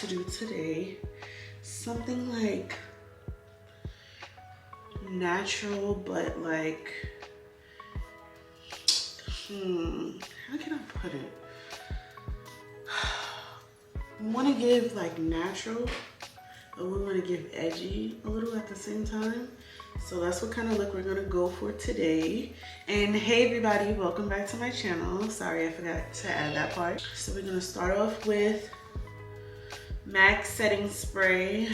to do today. Something like natural, but like, how can I put it? We want to give like natural, but we want to give edgy a little at the same time. So that's what kind of look we're gonna go for today. And hey everybody, welcome back to my channel. Sorry, I forgot to add that part. So we're gonna start off with MAC setting spray,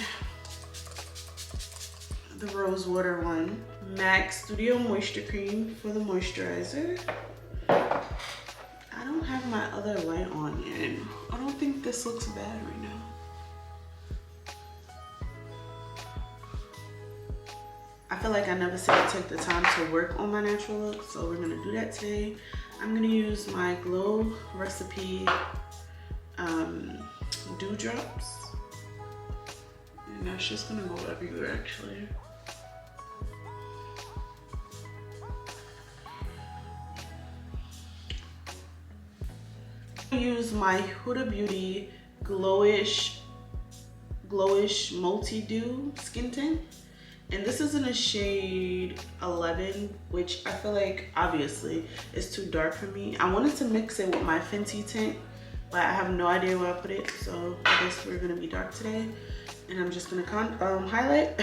the rose water one. MAC Studio Moisture Cream for the moisturizer. I don't have my other light on yet. I don't think this looks bad right now. I feel like I never took the time to work on my natural look, so we're gonna do that today. I'm gonna use my Glow Recipe Dew Drops. And that's just gonna go everywhere actually. I use my Huda Beauty Glowish Multi Dew Skin Tint. And this is in a shade 11, which I feel like obviously is too dark for me. I wanted to mix it with my Fenty tint, but I have no idea where I put it. So I guess we're gonna be dark today. And I'm just gonna highlight.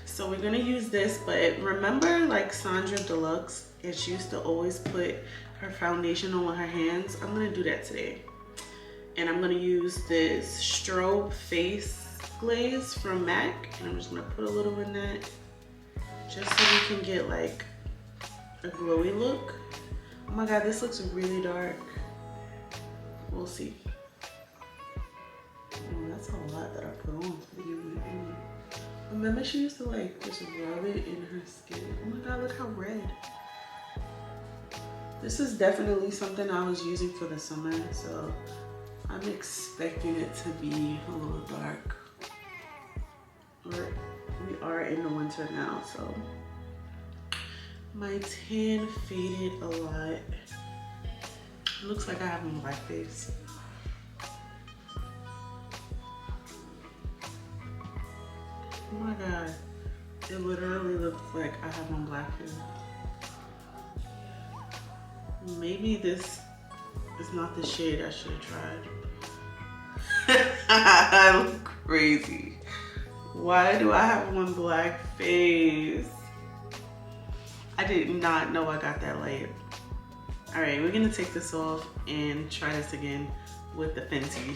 So we're gonna use this, but remember like Sandra Deluxe, and she used to always put her foundation on with her hands. I'm gonna do that today. And I'm gonna use this Strobe Face Glaze from MAC, and I'm just gonna put a little in that just so we can get like a glowy look. Oh my god, this looks really dark. We'll see. Oh, that's a lot that I put on to begin with. Remember she used to like just rub it in her skin. Oh my god, look how red. This is definitely something I was using for the summer, so I'm expecting it to be a little dark. We are in the winter now, so my tan faded a lot. It looks like I have a blackface. Oh my god, it literally looks like I have on blackface. Maybe this is not the shade I should have tried. I look crazy. Why do I have one black face? I did not know I got that light. All right, we're gonna take this off and try this again with the Fenty.